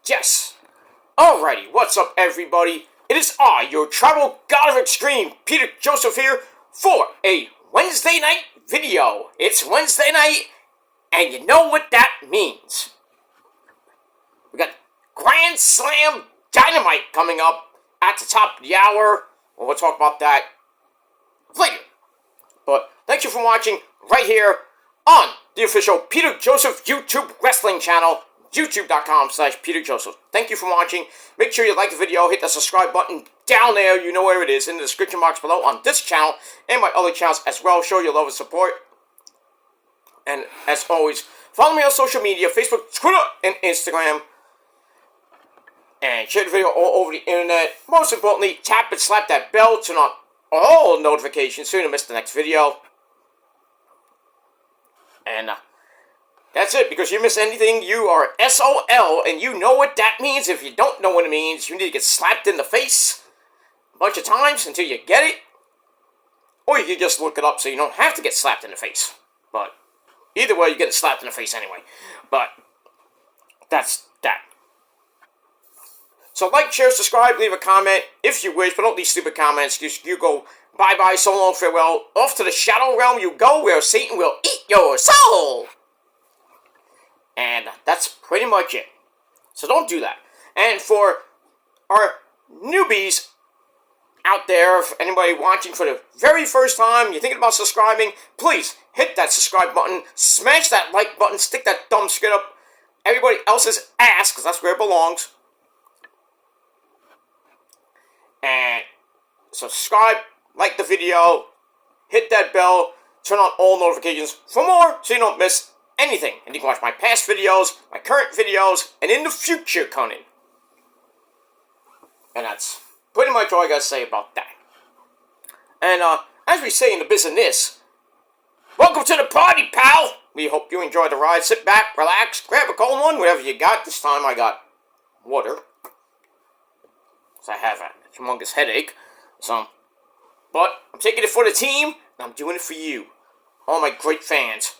Yes. Alrighty, what's up everybody? It is I, your tribal god of extreme, Peter Joseph here, for a Wednesday night video. It's Wednesday night, and you know what that means. We got Grand Slam Dynamite coming up at the top of the hour. Well, we'll talk about that later. But thank you for watching right here on the official Peter Joseph YouTube wrestling channel, youtube.com/PeterJoseph. Thank you for watching. Make sure you like the video, hit the subscribe button down there, you know where it is, in the description box below on this channel and my other channels as well. Show your love and support. And as always, follow me on social media, Facebook, Twitter, and Instagram. And share the video all over the internet. Most importantly, tap and slap that bell, turn on all notifications so you don't miss the next video. And that's it, because you miss anything, you are SOL, and you know what that means. If you don't know what it means, you need to get slapped in the face a bunch of times until you get it. Or you can just look it up so you don't have to get slapped in the face. But either way, you get slapped in the face anyway. But that's that. So like, share, subscribe, leave a comment if you wish, but don't leave stupid comments. You go bye-bye, so long, farewell. Off to the shadow realm you go, where Satan will eat your soul. And that's pretty much it. So don't do that. And for our newbies out there, if anybody watching for the very first time, you're thinking about subscribing, please hit that subscribe button, smash that like button, stick that thumb straight up everybody else's ass, because that's where it belongs. And subscribe, like the video, hit that bell, turn on all notifications for more so you don't miss anything. And you can watch my past videos, my current videos, and in the future coming. And that's pretty much all I gotta say about that. And as we say in the business, welcome to the party, pal! We hope you enjoy the ride. Sit back, relax, grab a cold one, whatever you got. This time I got water, because I have a humongous headache. But I'm taking it for the team, and I'm doing it for you, all my great fans.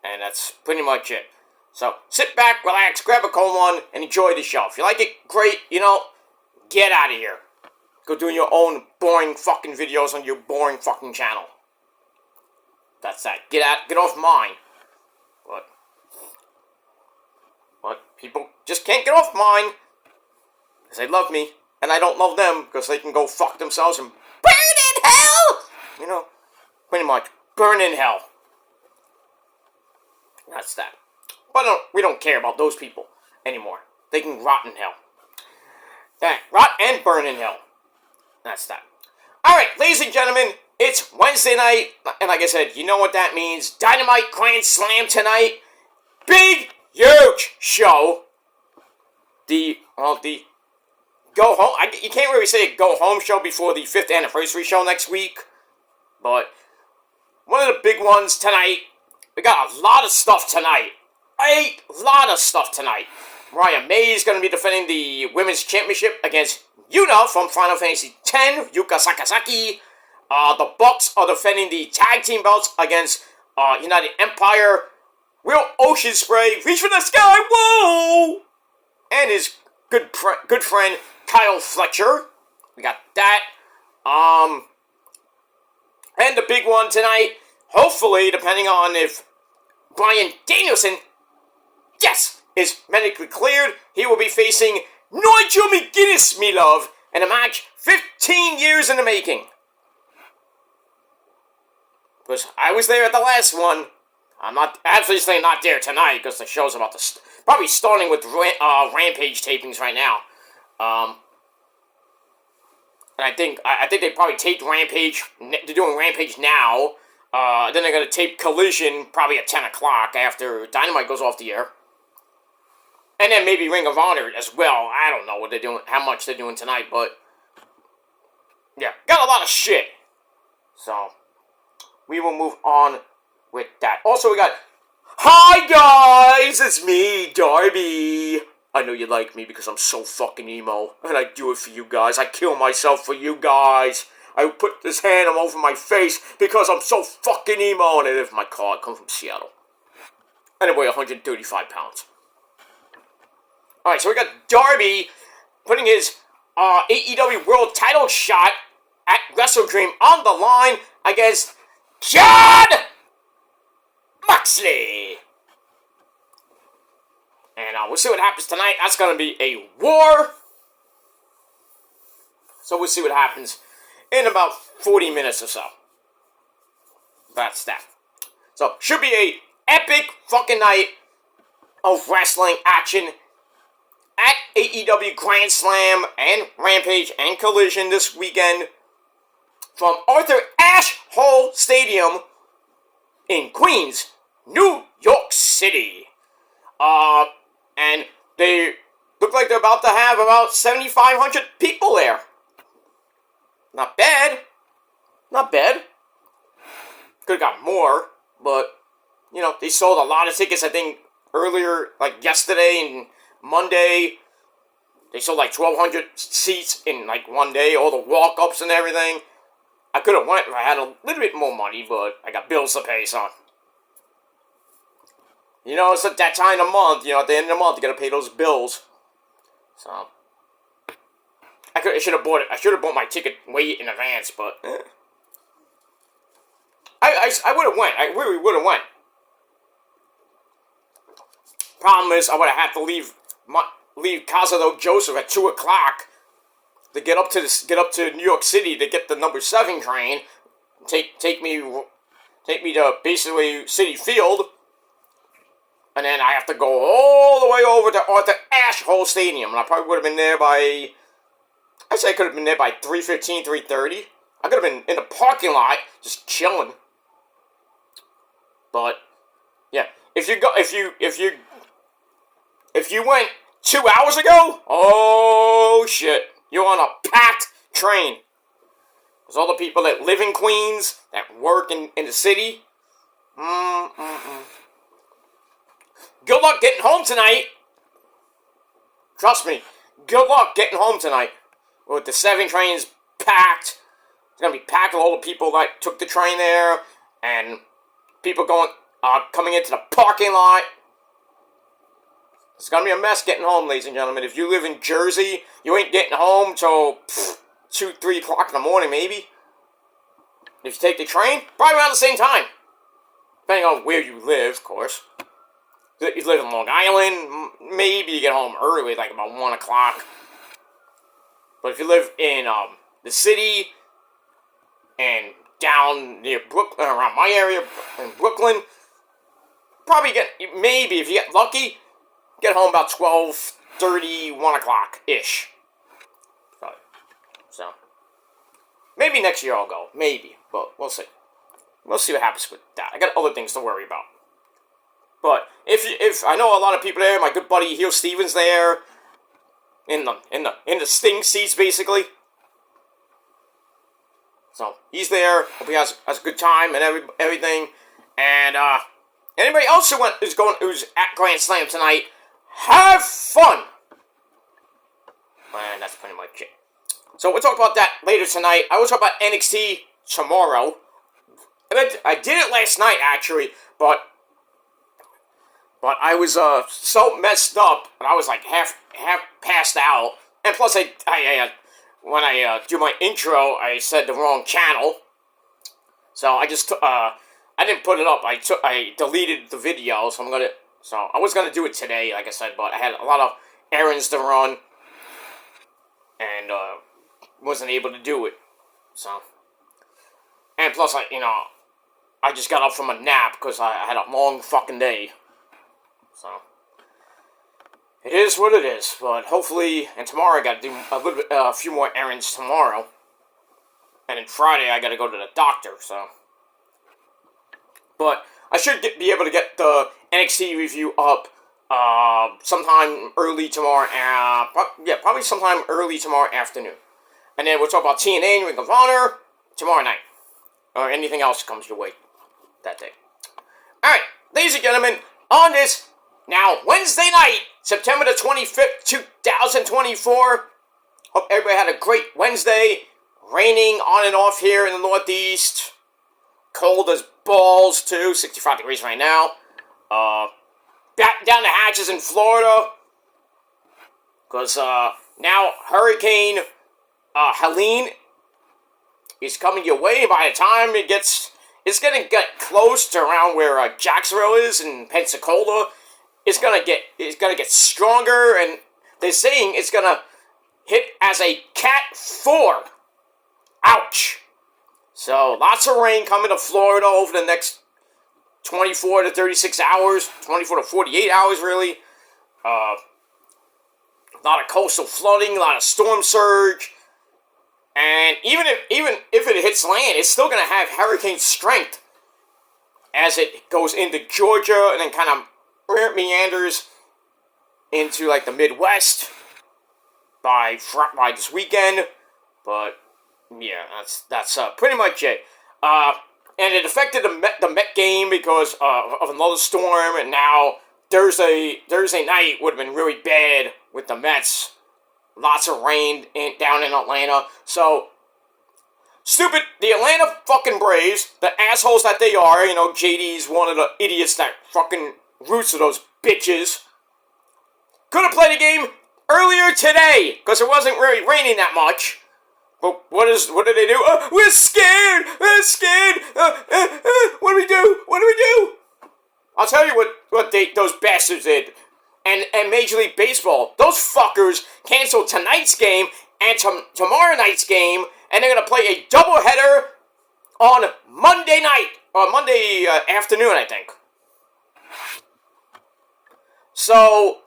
And that's pretty much it. So sit back, relax, grab a cold one, and enjoy the show. If you like it, great. You know, get out of here. Go do your own boring fucking videos on your boring fucking channel. That's that. Get off mine. But people just can't get off mine, because they love me, and I don't love them, because they can go fuck themselves and burn in hell! You know, pretty much, burn in hell. That's that. But we don't care about those people anymore. They can rot in hell. Rot and burn in hell. That's that. Alright, ladies and gentlemen, it's Wednesday night, and like I said, you know what that means. Dynamite Grand Slam tonight. Big, huge show. The go home. You can't really say a go home show before the 5th anniversary show next week. But one of the big ones tonight. We got a lot of stuff tonight. A lot of stuff tonight. Mariah May is going to be defending the Women's Championship against Yuna from Final Fantasy X, Yuka Sakazaki. The Bucks are defending the tag team belts against United Empire. Will Ocean Spray, reach for the sky, whoa! And his good friend, Kyle Fletcher. We got that. And the big one tonight, hopefully, depending on if Bryan Danielson, yes, is medically cleared, he will be facing Nigel McGuinness, me love, in a match 15 years in the making. Because I was there at the last one. I'm obviously not there tonight, because the show's about to probably starting with Rampage tapings right now. And I think they probably taped Rampage. They're doing Rampage now. Then they're going to tape Collision probably at 10 o'clock after Dynamite goes off the air. And then maybe Ring of Honor as well. I don't know what they're doing, how much they're doing tonight, but yeah, got a lot of shit. So we will move on with that. Also, we got, hi guys, it's me, Darby. I know you like me because I'm so fucking emo, and I do it for you guys. I kill myself for you guys. I put this hand over my face because I'm so fucking emo, and I live in my car. I come from Seattle. And I weigh 135 pounds. Alright, so we got Darby putting his AEW World title shot at Wrestle Dream on the line against Jon Moxley. And we'll see what happens tonight. That's going to be a war. So we'll see what happens in about 40 minutes or so. That's that. So, should be a epic fucking night of wrestling action at AEW Grand Slam and Rampage and Collision this weekend from Arthur Ashe Hall Stadium in Queens, New York City. And they look like they're about to have about 7,500 people there. Not bad. Not bad. Could have got more, but, you know, they sold a lot of tickets, I think, earlier, like yesterday and Monday. They sold like 1,200 seats in like one day, all the walk-ups and everything. I could have went if I had a little bit more money, but I got bills to pay, so. You know, it's at that time of the month, you know, at the end of the month, you gotta pay those bills. So. I should have bought it. I should have bought my ticket way in advance, but I would have went. I really would have went. Problem is, I would have had to leave Casa del Joseph at 2:00 to get up to New York City to get the number 7 train. Take me to basically City Field, and then I have to go all the way over to Arthur Ashe Hall Stadium, and I probably would have been there by. I'd say I could have been there by 3:15, 3:30. I could have been in the parking lot, just chilling. But yeah, if you went 2 hours ago, oh shit, you're on a packed train. There's all the people that live in Queens, that work in the city. Good luck getting home tonight. Trust me, good luck getting home tonight. With the 7 trains packed. It's going to be packed with all the people that took the train there. And people coming into the parking lot. It's going to be a mess getting home, ladies and gentlemen. If you live in Jersey, you ain't getting home till 2, 3 o'clock in the morning, maybe. If you take the train, probably around the same time. Depending on where you live, of course. If you live in Long Island, maybe you get home early, like about 1 o'clock. But if you live in the city and down near Brooklyn, around my area in Brooklyn, probably maybe if you get lucky, get home about 12:30, 1 o'clock-ish. So, maybe next year I'll go. Maybe, but we'll see. We'll see what happens with that. I got other things to worry about. But if I know a lot of people there, my good buddy Heel Stevens there. In the Sting seats, basically. So he's there. Hope he has a good time and everything. And anybody else who's at Grand Slam tonight, have fun. And that's pretty much it. So we'll talk about that later tonight. I will talk about NXT tomorrow. I did it last night actually, but I was so messed up, and I was like half passed out. And plus, when I do my intro, I said the wrong channel. So I just I didn't put it up. I deleted the video. So I was gonna do it today, like I said, but I had a lot of errands to run, and wasn't able to do it. So, and plus, I just got up from a nap because I had a long fucking day. So, it is what it is, but hopefully, and tomorrow I gotta do a few more errands tomorrow, and then Friday I gotta go to the doctor, so. But I should be able to get the NXT review up sometime early tomorrow, probably sometime early tomorrow afternoon. And then we'll talk about TNA and Ring of Honor tomorrow night, or anything else comes your way that day. Alright, ladies and gentlemen, on this now Wednesday night, September the 25th, 2024. Hope everybody had a great Wednesday. Raining on and off here in the Northeast. Cold as balls too, 65 degrees right now. Back down the hatches in Florida. Because now Hurricane Helene is coming your way. By the time it's going to get close to around where Jacksonville is in Pensacola. It's gonna get stronger, and they're saying it's gonna hit as a Cat 4. Ouch. So lots of rain coming to Florida over the next 24 to 36 hours, 24 to 48 hours, really. A lot of coastal flooding, a lot of storm surge. And even if it hits land, it's still going to have hurricane strength as it goes into Georgia and then kind of meanders into like the Midwest by this weekend. But yeah, that's pretty much it. And it affected the Met game because of another storm, and now Thursday night would have been really bad with the Mets. Lots of rain down in Atlanta. So, stupid, the Atlanta fucking Braves, the assholes that they are, JD's one of the idiots that fucking roots of those bitches, could have played a game earlier today, because it wasn't really raining that much. But what did they do? We're scared! We're scared! What do we do? What do we do? I'll tell you what those bastards did. And Major League Baseball, those fuckers canceled tonight's game and tomorrow night's game, and they're going to play a doubleheader on Monday night, or Monday afternoon, I think. So,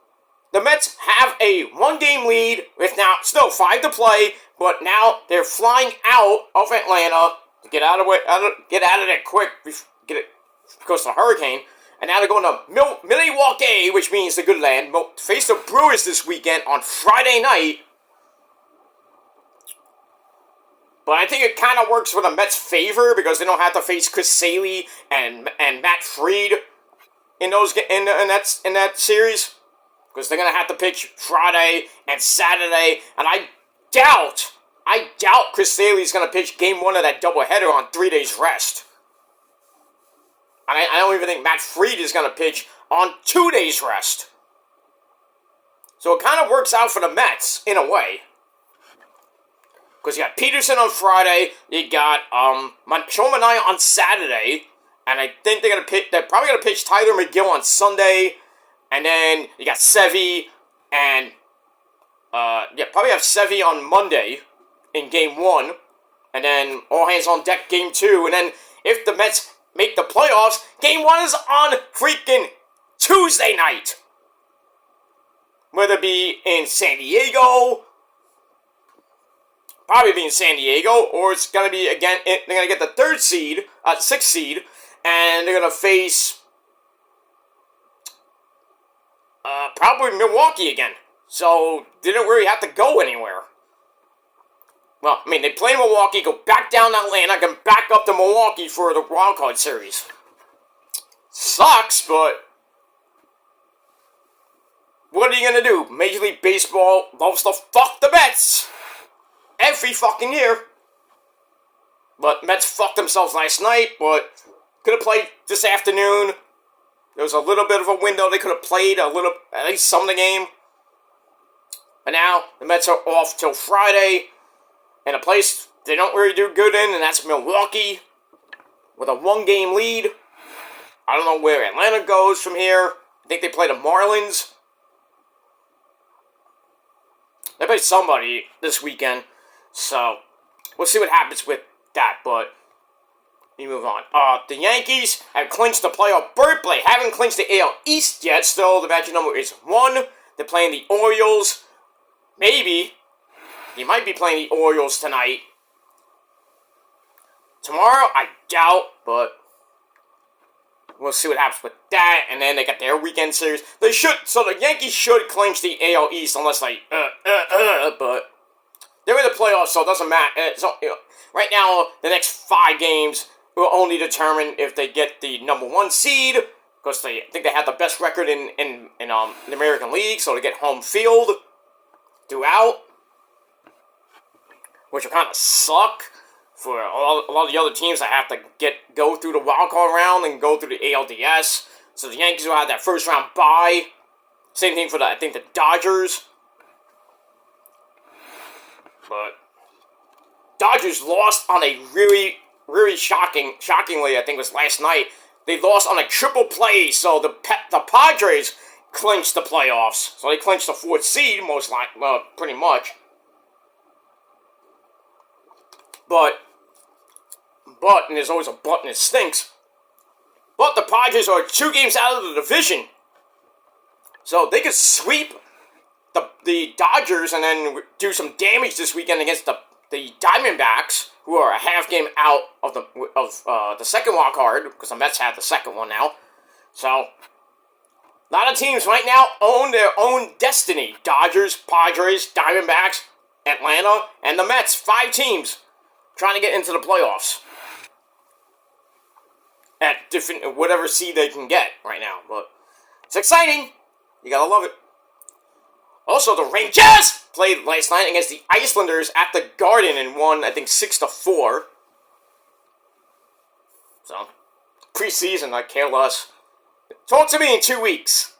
the Mets have a one-game lead with now still 5 to play, but now they're flying out of Atlanta to get out of there quick because of the hurricane. And now they're going to Milwaukee, which means the good land, to face the Brewers this weekend on Friday night. But I think it kind of works for the Mets' favor because they don't have to face Chris Sale and Matt Fried in that series, because they're going to have to pitch Friday and Saturday, and I doubt Chris Sale is going to pitch Game 1 of that doubleheader on 3 days rest. I don't even think Matt Fried is going to pitch on 2 days rest. So it kind of works out for the Mets, in a way. Because you got Peterson on Friday, you got Sean Manaea on Saturday, and I think they're probably going to pitch Tyler McGill on Sunday, and then you got Sevy, and probably have Sevy on Monday in Game 1, and then all hands on deck Game 2, and then if the Mets make the playoffs, Game 1 is on freaking Tuesday night. Whether it be in San Diego, probably be in San Diego, or it's going to be, again, they're going to get the 6th seed, and they're going to face probably Milwaukee again. So, they didn't really have to go anywhere. Well, I mean, they play Milwaukee, go back down to Atlanta, come back up to Milwaukee for the wildcard series. Sucks, but what are you gonna do? Major League Baseball loves to fuck the Mets every fucking year. But Mets fucked themselves last night, but could have played this afternoon. There was a little bit of a window they could have played at least some of the game. But now, the Mets are off till Friday. In a place they don't really do good in, and that's Milwaukee, with a 1-game lead. I don't know where Atlanta goes from here. I think they play the Marlins. They play somebody this weekend, so we'll see what happens with that, but we move on. The Yankees have clinched the playoff berth, but they haven't clinched the AL East yet. Still, the matchup number is 1. They're playing the Orioles. Maybe. He might be playing the Orioles tonight. Tomorrow, I doubt, but we'll see what happens with that. And then they got their weekend series. So the Yankees should clinch the AL East unless but they're in the playoffs, so it doesn't matter. Right now, the next 5 games will only determine if they get the number 1 seed, because I think they have the best record in the American League, so they get home field throughout, which will kind of suck for a lot of the other teams that have to go through the wild card round and go through the ALDS. So the Yankees will have that first round bye. Same thing for the Dodgers. But Dodgers lost on a really shockingly, I think it was last night. They lost on a triple play, so the Padres clinched the playoffs. So they clinched the 4th seed, most likely, pretty much. But, and there's always a but and it stinks. But the Padres are 2 games out of the division. So they could sweep the Dodgers and then do some damage this weekend against the Diamondbacks, who are a half game out of the second wild card, because the Mets have the second one now. So, a lot of teams right now own their own destiny. Dodgers, Padres, Diamondbacks, Atlanta, and the Mets. 5 teams trying to get into the playoffs at different, whatever seed they can get right now. But it's exciting. You gotta love it. Also, the Rangers played last night against the Islanders at the Garden and won, I think, 6-4. So, preseason, I care less. Talk to me in 2 weeks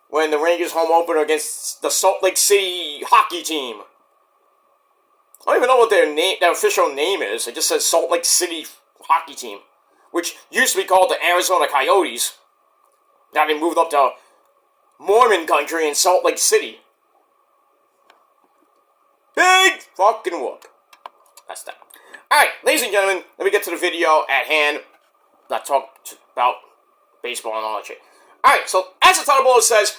when the Rangers home opener against the Salt Lake City hockey team. I don't even know what their official name is. It just says Salt Lake City hockey team, which used to be called the Arizona Coyotes. Now they moved up to Mormon country in Salt Lake City. Big fucking whoop. That's that. Alright, ladies and gentlemen, let me get to the video at hand. Not talk about baseball and all that shit. Alright, so as the title below says,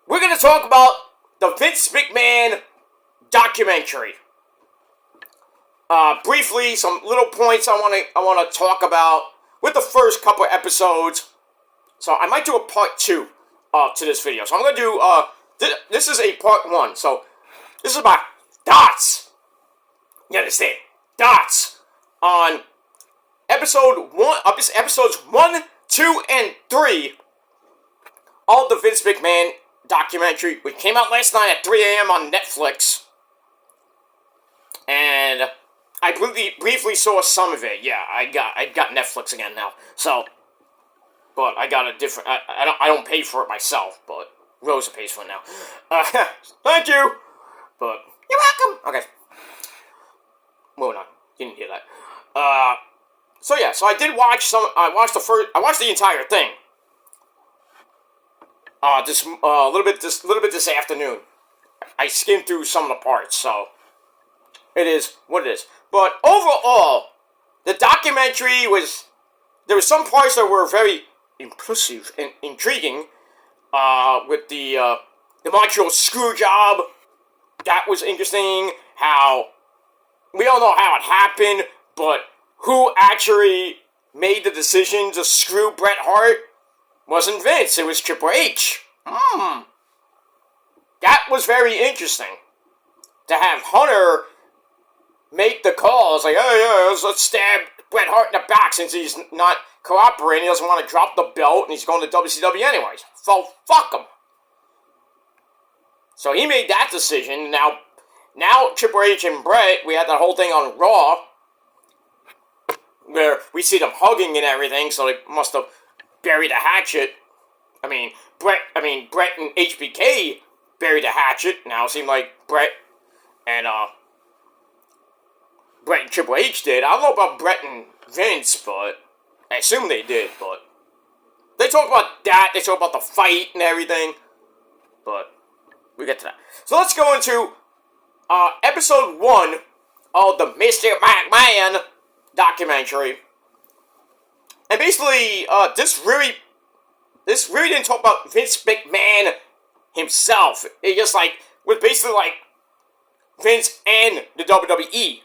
we're going to talk about the Vince McMahon documentary. Briefly, some little points I want to talk about with the first couple episodes. So I might do a part 2 to this video. So I'm going to do, this is a part 1. So this is about dots. You understand? Dots on episodes 1, 2, and 3 of the Vince McMahon documentary, which came out last night at 3 a.m. on Netflix. And I briefly saw some of it. Yeah, I got Netflix again now. So, but I got a different. I don't pay for it myself, but Rosa pays for it now. Thank you. But you're welcome. Okay. Moving on. Didn't hear that. So yeah. So I did watch some. I watched the entire thing. A little bit this afternoon. I skimmed through some of the parts. So it is what it is. But overall, the documentary was. There were some parts that were very impressive and intriguing. With the Montreal screw job, that was interesting. How we all know how it happened, but who actually made the decision to screw Bret Hart wasn't Vince. It was Triple H. That was very interesting. To have Hunter make the calls, like, oh yeah, let's stab Bret Hart in the back since he's not cooperating. He doesn't want to drop the belt, and he's going to WCW anyways. So fuck him. So he made that decision. Now Triple H and Bret, we had that whole thing on Raw, where we see them hugging and everything. So they must have buried a hatchet. Bret and HBK buried a hatchet. Now it seemed like Bret and Triple H did. I don't know about Bret and Vince, but I assume they did. But they talk about that. They talk about the fight and everything. But we get to that. So let's go into episode 1 of the Mr. McMahon documentary. And basically, this really didn't talk about Vince McMahon himself. It just was basically like Vince and the WWE.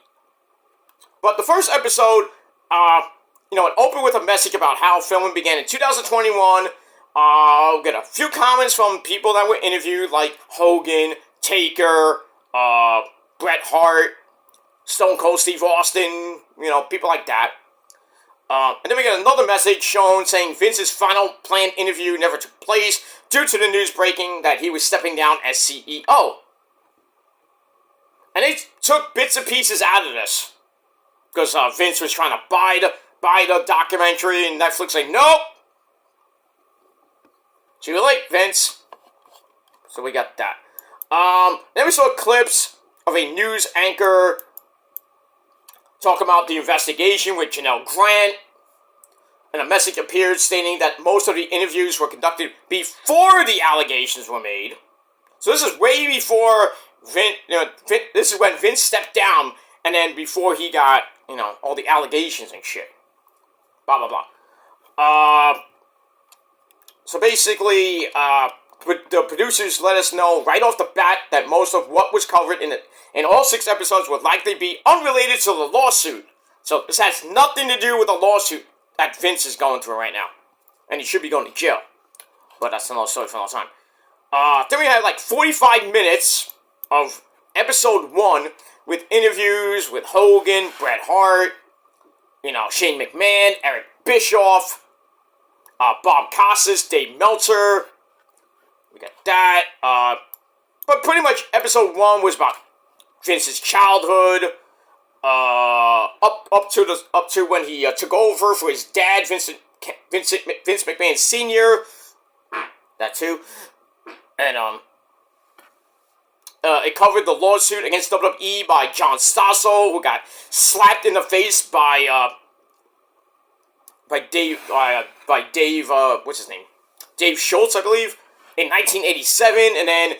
But the first episode, it opened with a message about how filming began in 2021. We'll get a few comments from people that were interviewed, like Hogan, Taker, Bret Hart, Stone Cold Steve Austin, people like that. And then we get another message shown saying Vince's final planned interview never took place due to the news breaking that he was stepping down as CEO. And they took bits and pieces out of this. Because Vince was trying to buy the documentary, and Netflix said, nope! Too late, Vince. So we got that. Then we saw clips of a news anchor talking about the investigation with Janelle Grant. And a message appeared stating that most of the interviews were conducted before the allegations were made. So this is way before Vince, this is when Vince stepped down, and then before he got, all the allegations and shit. Blah, blah, blah. So basically, the producers let us know right off the bat that most of what was covered in all 6 episodes would likely be unrelated to the lawsuit. So this has nothing to do with the lawsuit that Vince is going through right now. And he should be going to jail. But that's another story for another time. Then we had like 45 minutes of episode 1 with interviews with Hogan, Bret Hart, Shane McMahon, Eric Bischoff, Bob Costas, Dave Meltzer. We got that. But pretty much episode 1 was about Vince's childhood, up to when he took over for his dad, Vince McMahon Sr. That too. And it covered the lawsuit against WWE by John Stossel, who got slapped in the face by Dave, what's his name? Dave Schultz, I believe, in 1987, and then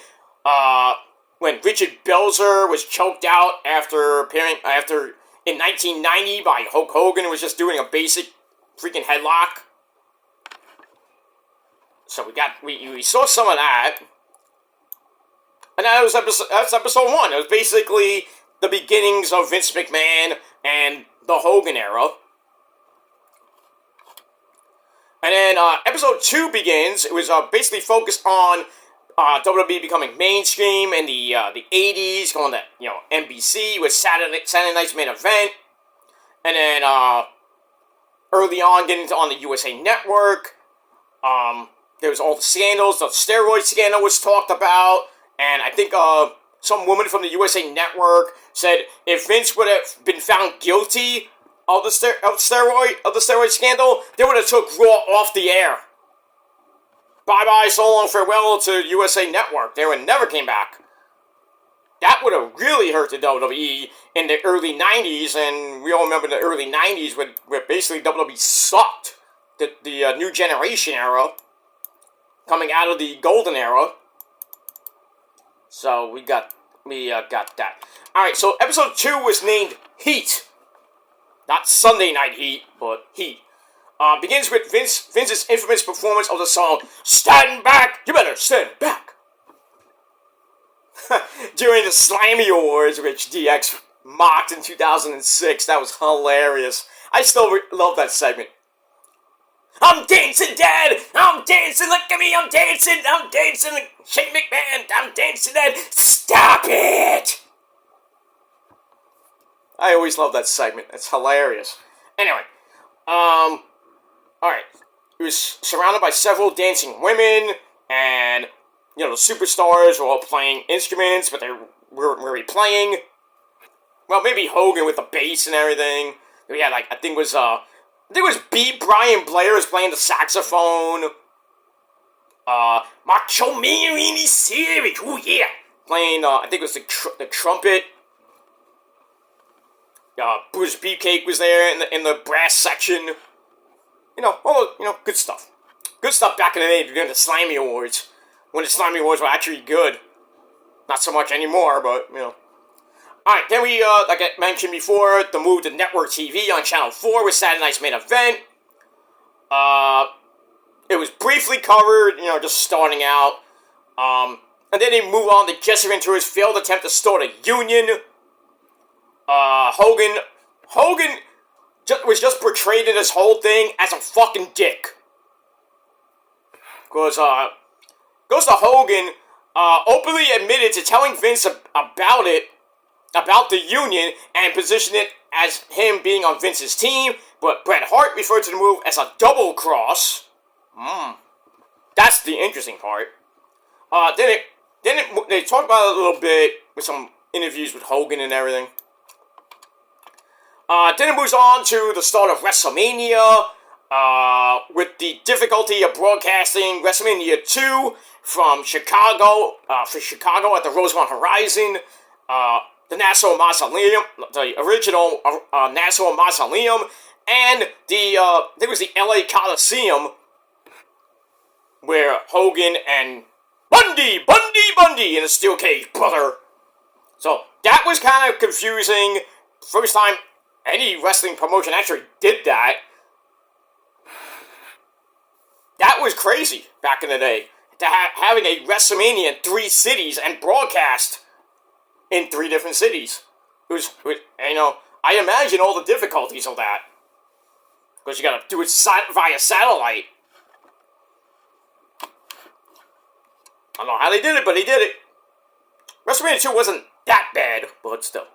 when Richard Belzer was choked out after in 1990 by Hulk Hogan, was just doing a basic freaking headlock. So we saw some of that. And that's episode 1. It was basically the beginnings of Vince McMahon and the Hogan era. And then episode 2 begins. It was basically focused on WWE becoming mainstream in the 80s, going to NBC with Saturday Night's Main Event. And then early on getting on the USA Network. There was all the scandals. The steroid scandal was talked about. And I think some woman from the USA Network said if Vince would have been found guilty of the steroid scandal, they would have took Raw off the air. Bye-bye, so long, farewell to USA Network. They would never came back. That would have really hurt the WWE in the early 90s, and we all remember the early 90s where basically WWE sucked. The new generation era, coming out of the golden era. So we got that. Alright, so episode 2 was named Heat. Not Sunday Night Heat, but Heat. Begins with Vince's infamous performance of the song, "Stand Back, You Better Stand Back," during the Slammy Awards, which DX mocked in 2006. That was hilarious. I still love that segment. I'm dancing, Dad! I'm dancing, look at me, I'm dancing! Shane McMahon, I'm dancing, Dad! Stop it! I always love that segment. It's hilarious. Anyway, alright. He was surrounded by several dancing women, and, the superstars were all playing instruments, but they weren't really playing. Well, maybe Hogan with the bass and everything. We had, I think it was B. Brian Blair was playing the saxophone. Macho Man really serious. Oh yeah, playing. I think it was the trumpet. Bruce Beefcake was there in the brass section. Good stuff. Good stuff back in the day during the Slammy Awards, when the Slammy Awards were actually good. Not so much anymore, but Alright, then we, like I mentioned before, the move to network TV on Channel 4 with Saturday Night's Main Event. It was briefly covered, just starting out. And then they move on to Jesse Ventura's failed attempt to start a union. Hogan was just portrayed in this whole thing as a fucking dick. Because, goes to Hogan, openly admitted to telling Vince about the union, and positioned it as him being on Vince's team, but Bret Hart referred to the move as a double cross. That's the interesting part. Then they talked about it a little bit with some interviews with Hogan and everything. Then it moves on to the start of WrestleMania, with the difficulty of broadcasting WrestleMania 2 from Chicago, at the Rosemont Horizon. the National Mausoleum, the original National Mausoleum, and the I think it was the LA Coliseum, where Hogan and Bundy in a steel cage, brother. So that was kind of confusing. First time any wrestling promotion actually did that. That was crazy back in the day. To having a WrestleMania in 3 cities and broadcast in 3 different cities. It was, I imagine all the difficulties of that. Because you gotta do it via satellite. I don't know how they did it, but they did it. WrestleMania 2 wasn't that bad, but still.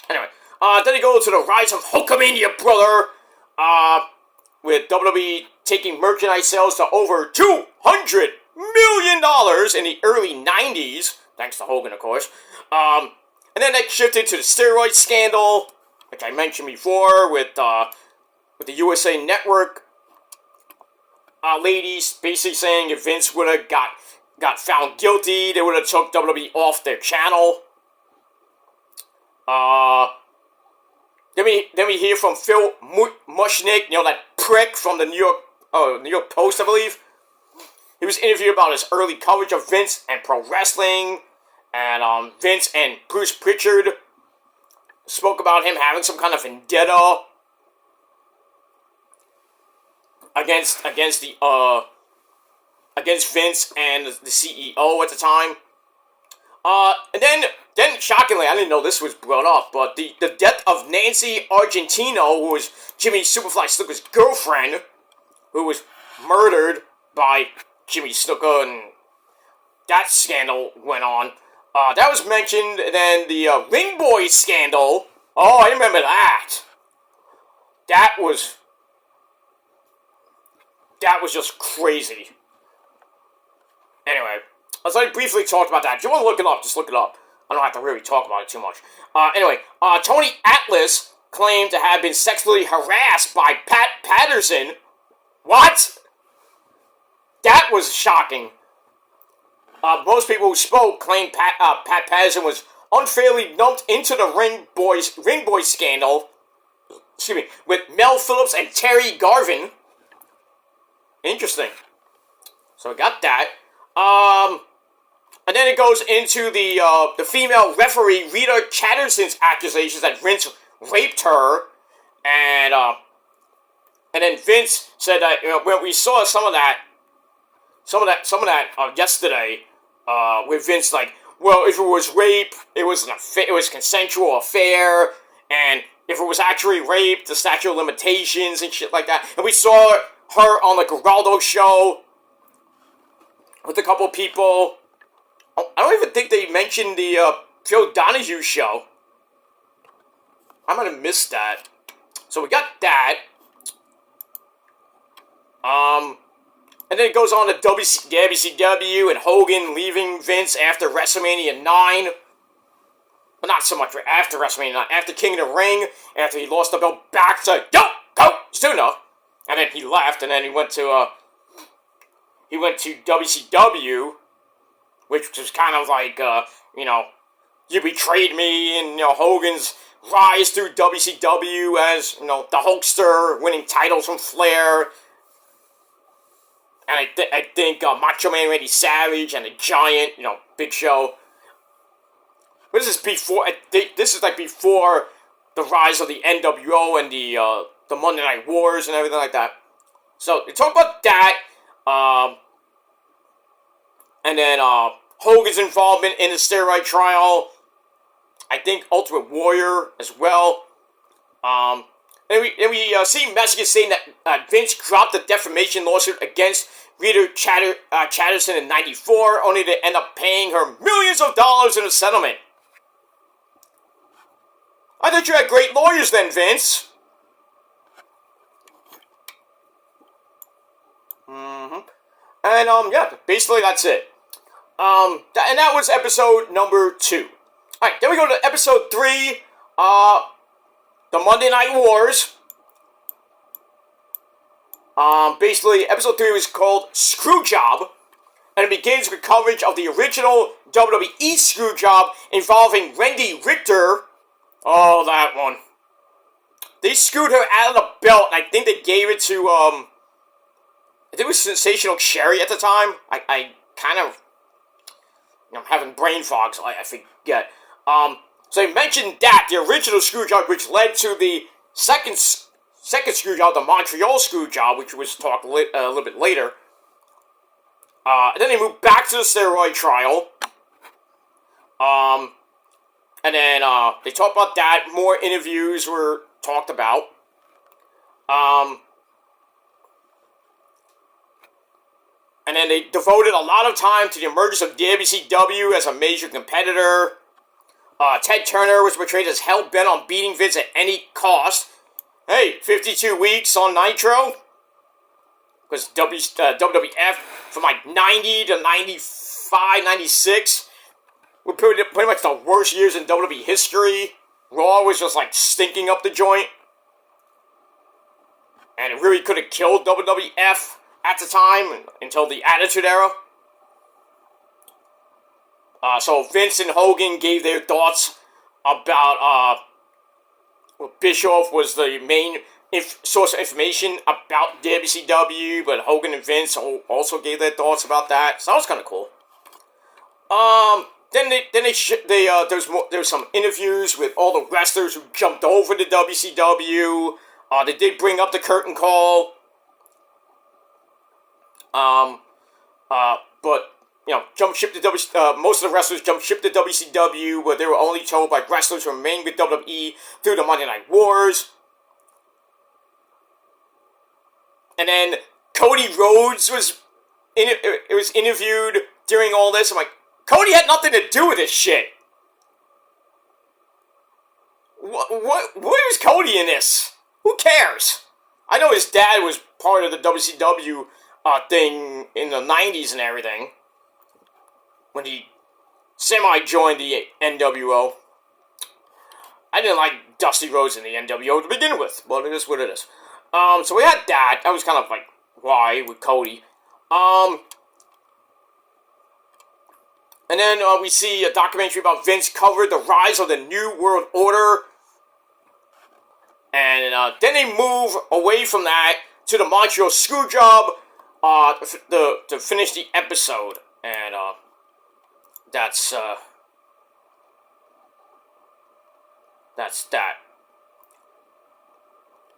Anyway, then they go to the rise of Hulkamania, brother. With WWE taking merchandise sales to over $200 million in the early 90s. Thanks to Hogan, of course. And then that shifted to the steroid scandal, which I mentioned before, with the USA Network ladies basically saying if Vince would have got found guilty, they would have took WWE off their channel. Then we hear from Phil Mushnick, that prick from the New York Post, I believe. He was interviewed about his early coverage of Vince and pro wrestling, and Vince and Bruce Pritchard spoke about him having some kind of vendetta against Vince and the CEO at the time. And then shockingly, I didn't know this was brought up, but the death of Nancy Argentino, who was Jimmy Superfly Snuka's girlfriend, who was murdered by Jimmy Snuka, and that scandal went on. That was mentioned, and then the Ring Boy scandal. Oh, I remember that. That was just crazy. Anyway, as I briefly talked about that, if you want to look it up, just look it up. I don't have to really talk about it too much. Anyway, Tony Atlas claimed to have been sexually harassed by Pat Patterson. What? That was shocking. Most people who spoke claimed Pat Patterson was unfairly lumped into the Ring Boy scandal. Excuse me, with Mel Phillips and Terry Garvin. Interesting. So I got that. And then it goes into the female referee Rita Chatterson's accusations that Vince raped her, and then Vince said that when we saw some of that yesterday, with Vince like, well, if it was rape, it was consensual affair, and if it was actually rape, the statute of limitations and shit like that. And we saw her on the Geraldo show with a couple people. I don't even think they mentioned the Joe Donahue show. I might have missed that. So we got that. And then it goes on to WCW and Hogan leaving Vince after WrestleMania 9. Well, not so much after WrestleMania 9. After King of the Ring, after he lost the belt back to Yokozuna. And then he left, and then he went to WCW, which was kind of like, you betrayed me, and, Hogan's rise through WCW as, the Hulkster, winning titles from Flair, and I think Macho Man Randy Savage and the Giant, Big Show. What is this before? I think this is like before the rise of the NWO and the Monday Night Wars and everything like that. So, we talk about that, and then, Hogan's involvement in the steroid trial. I think Ultimate Warrior as well. And we see messages saying that Vince dropped the defamation lawsuit against Rita Chatterson in '94, only to end up paying her millions of dollars in a settlement. I thought you had great lawyers then, Vince. And basically that's it. And that was episode number 2. Alright, then we go to episode 3, the Monday Night Wars. Basically, episode 3 was called Screwjob, and it begins with coverage of the original WWE screw job involving Wendy Richter. Oh, that one. They screwed her out of the belt, and I think they gave it to, I think it was Sensational Sherry at the time. I kind of, I'm having brain fog, so I forget. So I mentioned that, the original screw job, which led to the second screw job, the Montreal screw job, which was talked a little bit later. And then they moved back to the steroid trial. And then they talked about that. More interviews were talked about. And then they devoted a lot of time to the emergence of WCW as a major competitor. Ted Turner was portrayed as hell-bent on beating Vince at any cost. Hey, 52 weeks on Nitro. Because WWF from like 90 to 95, 96 were pretty much the worst years in WWE history. Raw was just like stinking up the joint. And it really could have killed WWF at the time until the Attitude Era. So Vince and Hogan gave their thoughts about Bischoff was the main source of information about WCW, but Hogan and Vince also gave their thoughts about that. So that was kind of cool. Then there was some interviews with all the wrestlers who jumped over to WCW. They did bring up the curtain call. But jump ship to most of the wrestlers jumped ship to WCW, where they were only told by wrestlers who remained with WWE through the Monday Night Wars. And then Cody Rhodes was interviewed during all this. I'm like, Cody had nothing to do with this shit. What was Cody in this? Who cares? I know his dad was part of the WCW thing in the 90s and everything, when he semi-joined the NWO. I didn't like Dusty Rhodes in the NWO to begin with, but it is what it is. So we had that. That was kind of like, why, with Cody. And then we see a documentary about Vince covered the rise of the New World Order. And then they move away from that to the Montreal Screwjob to finish the episode. And that's that.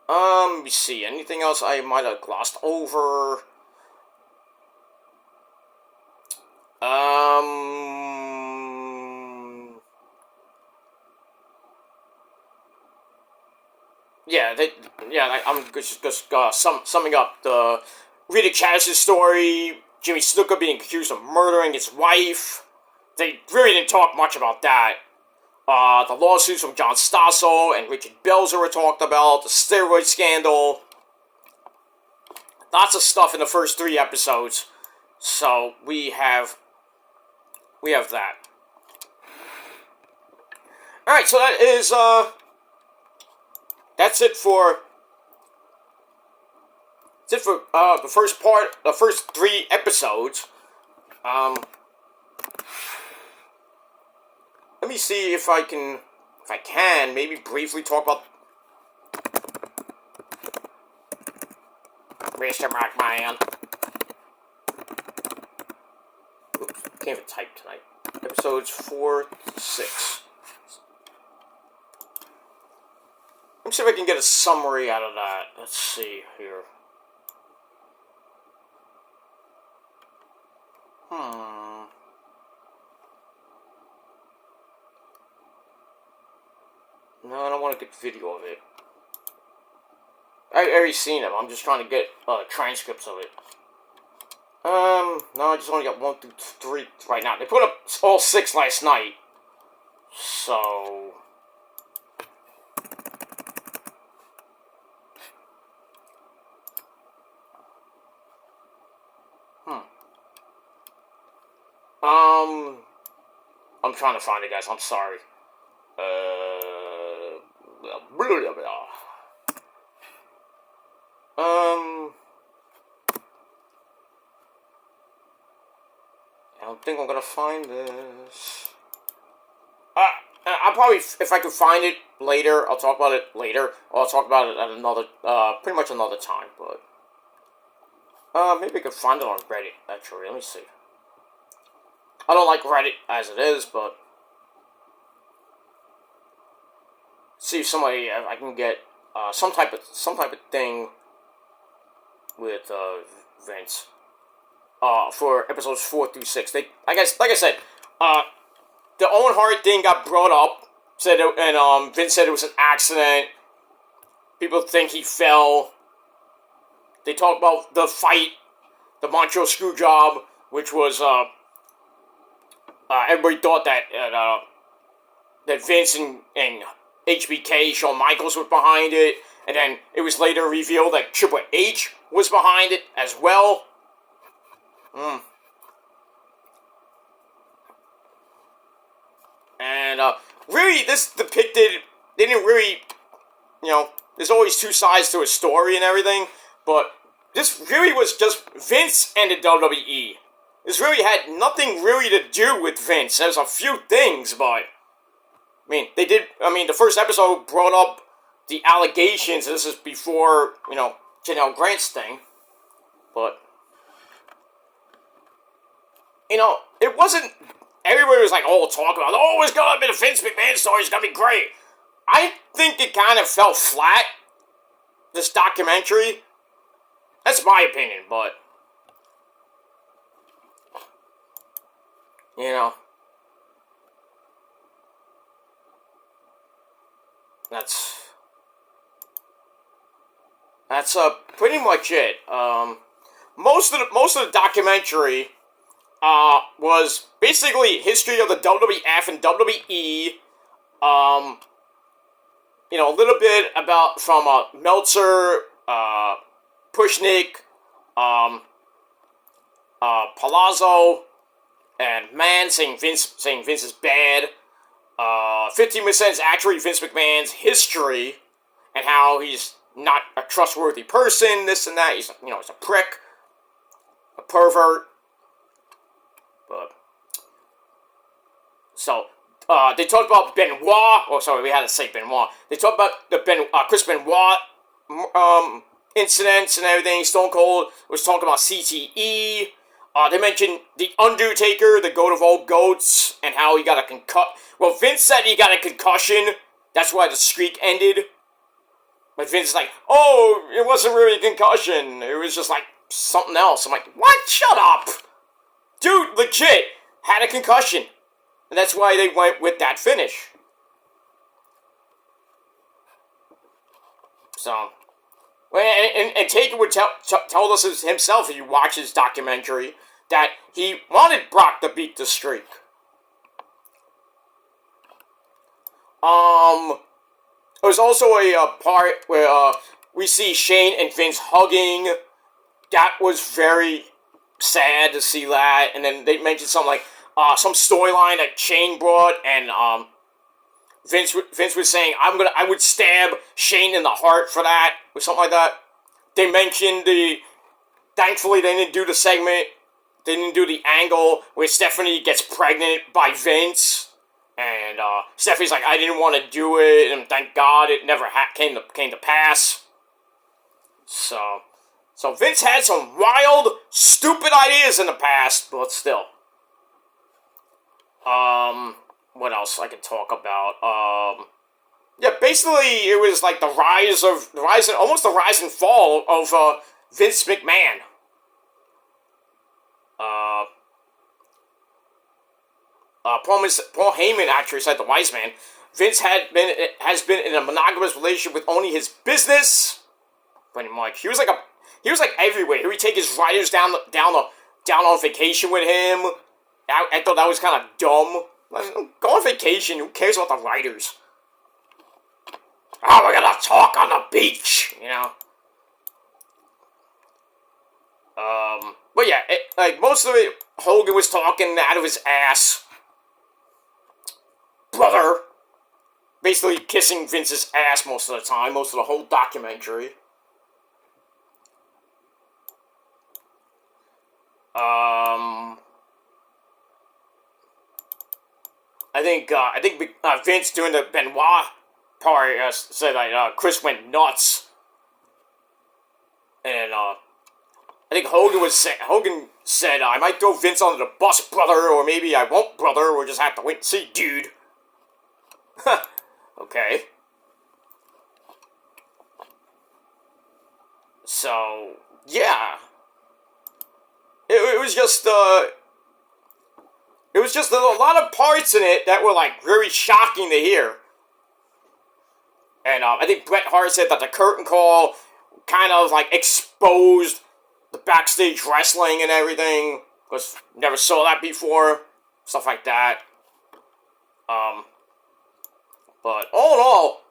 Let me see. Anything else I might have glossed over? I'm just summing up the Rita Chavis's story. Jimmy Snuka being accused of murdering his wife. They really didn't talk much about that. The lawsuits from John Stossel and Richard Belzer were talked about. The steroid scandal. Lots of stuff in the first 3 episodes. So we have that. Alright, so that is that's it for the first part, the first 3 episodes. Let me see if I can maybe briefly talk about Mr. McMahon. Oops, can't even type tonight. Episodes 4 to 6. Let me see if I can get a summary out of that. Let's see here. No, I don't want to get video of it. I've already seen them. I'm just trying to get transcripts of it. No, I just only got 1 through 3 right now. They put up all 6 last night. So... I'm trying to find it, guys. I'm sorry. I don't think I'm gonna find this. I'll probably, if I can find it later, I'll talk about it later, or I'll talk about it at another, pretty much another time, but, maybe I could find it on Reddit, actually, let me see. I don't like Reddit as it is, but, see if somebody, I can get, some type of thing with, Vince, for episodes 4 through 6. Like I said, the Owen Hart thing got brought up, and Vince said it was an accident. People think he fell. They talk about the fight, the Montreal Screwjob, which was everybody thought that Vince and HBK, Shawn Michaels, was behind it, and then it was later revealed that Triple H was behind it as well. And, really, this depicted, they didn't really, there's always two sides to a story and everything, but this really was just Vince and the WWE. This really had nothing really to do with Vince. There's a few things, but, the first episode brought up the allegations. This is before, Janelle Grant's thing, but, it wasn't. Everybody was like, talking about, it's gonna be the Vince McMahon story, it's gonna be great. I think it kind of fell flat, this documentary. That's my opinion, but, that's pretty much it. Most of the documentary was basically history of the WWF and WWE. A little bit about from Meltzer, Pushnik, Palazzo, and Mann saying Vince is bad. 15% is actually Vince McMahon's history and how he's not a trustworthy person. This and that. He's he's a prick, a pervert. So, they talked about Benoit. We had to say Benoit. They talked about the Chris Benoit incidents and everything. Stone Cold was talking about CTE. They mentioned The Undertaker, the goat of all goats, and how he got a concussion. Well, Vince said he got a concussion. That's why the streak ended. But Vince is like, it wasn't really a concussion. It was just like something else. I'm like, what? Shut up! Dude, legit, had a concussion. And that's why they went with that finish. So, and Taker would tell us himself, if you watch his documentary, that he wanted Brock to beat the streak. There was also a part where we see Shane and Vince hugging. That was very sad to see that. And then they mentioned something like some storyline that Shane brought, and Vince was saying, I would stab Shane in the heart for that, or something like that. They mentioned thankfully they didn't do the segment, they didn't do the angle where Stephanie gets pregnant by Vince, and Stephanie's like, I didn't want to do it, and thank God it never came to pass. So Vince had some wild, stupid ideas in the past, but still. What else I can talk about? Basically it was like the rise and fall of Vince McMahon. Paul Heyman actually said, the wise man, Vince has been in a monogamous relationship with only his business. Pretty much, he was like everywhere. He would take his writers down on vacation with him. I thought that was kind of dumb. Go on vacation. Who cares about the writers? We're gonna talk on the beach, But yeah, most of it, Hogan was talking out of his ass. Brother. Basically kissing Vince's ass most of the time, most of the whole documentary. I think Vince during the Benoit part said that Chris went nuts, and I think Hogan said I might throw Vince under the bus, brother, or maybe I won't, brother. We'll just have to wait and see, dude. Okay. So yeah, it was just a lot of parts in it that were like very shocking to hear. And I think Bret Hart said that the curtain call kind of like exposed the backstage wrestling and everything, because never saw that before, stuff like that. But all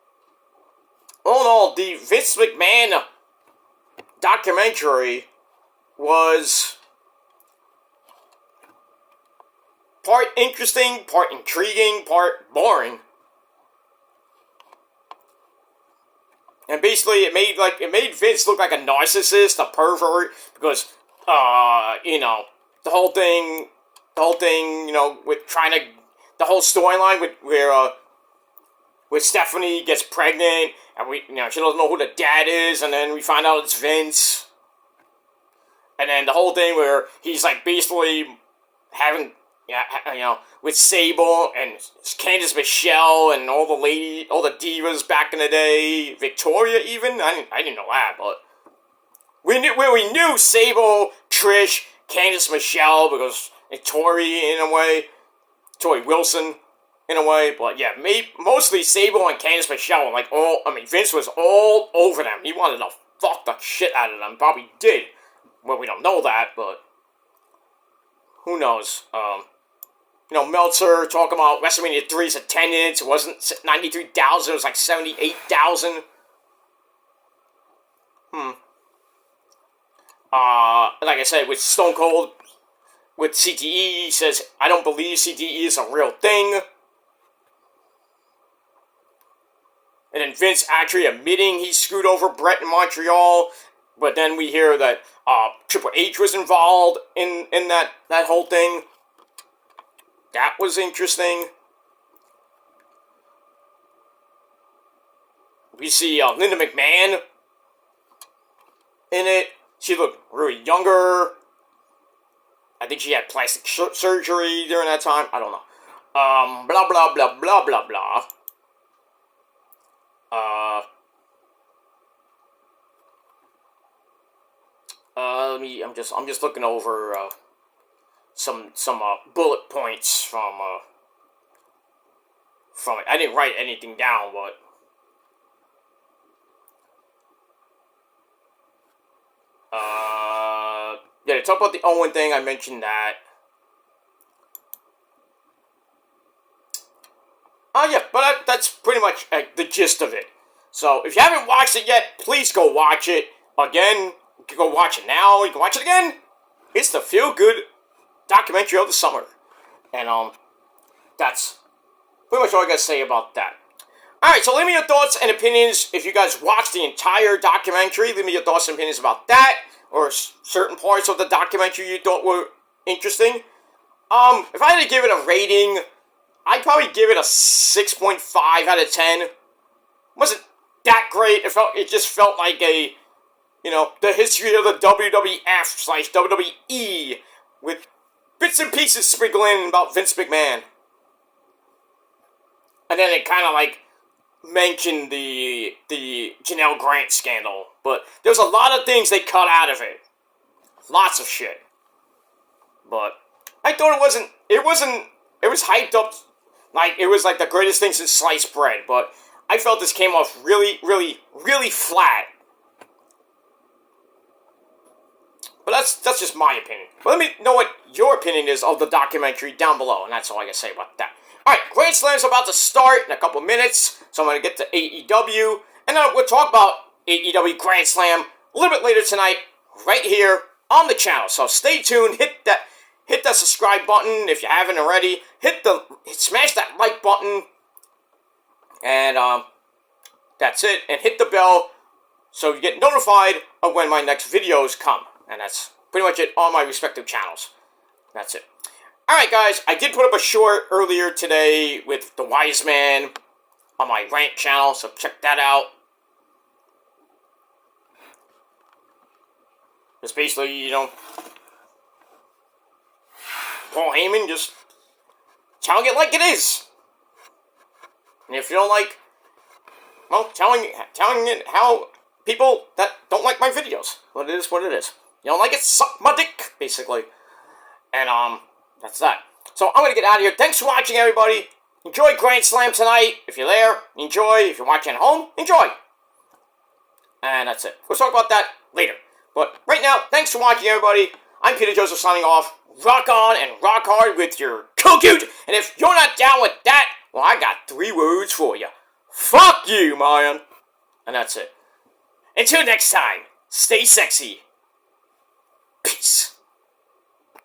in all, the Vince McMahon documentary was part interesting, part intriguing, part boring. And basically, it made Vince look like a narcissist, a pervert, because the whole thing, with trying to, the whole storyline where Stephanie gets pregnant and she doesn't know who the dad is, and then we find out it's Vince. And then the whole thing where he's like basically having, with Sable and Candice Michelle and all the divas back in the day, Victoria even. I didn't know that, but we knew Sable, Trish, Candice Michelle, because Tori in a way, Tori Wilson in a way, but yeah, mostly Sable and Candice Michelle. Vince was all over them. He wanted to fuck the shit out of them. Probably did. Well, we don't know that, but who knows? Meltzer talking about WrestleMania 3's attendance. It wasn't 93,000, it was like 78,000. Like I said, with Stone Cold, with CTE, he says, I don't believe CTE is a real thing. And then Vince actually admitting he screwed over Bret in Montreal. But then we hear that Triple H was involved in that whole thing. That was interesting. We see Linda McMahon in it. She looked really younger. I think she had plastic surgery during that time. I don't know. Blah, blah, blah, blah, blah, blah. I'm just looking over some bullet points from it. I didn't write anything down, but yeah, to talk about the Owen thing, I mentioned that. Yeah, but that's pretty much the gist of it. So, if you haven't watched it yet, please go watch it. Again, you can go watch it now, you can watch it again. It's the feel-good documentary of the summer. And, that's pretty much all I gotta say about that. Alright, so leave me your thoughts and opinions. If you guys watched the entire documentary, leave me your thoughts and opinions about that, or certain parts of the documentary you thought were interesting. If I had to give it a rating, I'd probably give it a 6.5 out of 10. Wasn't that great. It just felt like a, the history of the WWF/WWE with bits and pieces sprinkled in about Vince McMahon. And then it kind of like mentioned the Janelle Grant scandal. But there's a lot of things they cut out of it. Lots of shit. But I thought it was hyped up like it was like the greatest thing since sliced bread. But I felt this came off really, really, really flat. But that's just my opinion. But let me know what your opinion is of the documentary down below, and that's all I can say about that. Alright, Grand Slam's about to start in a couple minutes, so I'm going to get to AEW, and then we'll talk about AEW Grand Slam a little bit later tonight, right here on the channel. So stay tuned, hit that subscribe button if you haven't already, smash that like button, and that's it, and hit the bell so you get notified of when my next videos come. And that's pretty much it on my respective channels. That's it. Alright, guys, I did put up a short earlier today with the Wise Man on my rant channel, so check that out. It's basically, Paul Heyman just telling it like it is. And if you don't like, well, telling it how people that don't like my videos, what it is, what it is. You don't like it, suck my dick, basically. And, that's that. So, I'm gonna get out of here. Thanks for watching, everybody. Enjoy Grand Slam tonight. If you're there, enjoy. If you're watching at home, enjoy. And that's it. We'll talk about that later. But right now, thanks for watching, everybody. I'm Peter Joseph signing off. Rock on and rock hard with your coot. And if you're not down with that, well, I got 3 words for you. Fuck you, man. And that's it. Until next time, stay sexy. Peace.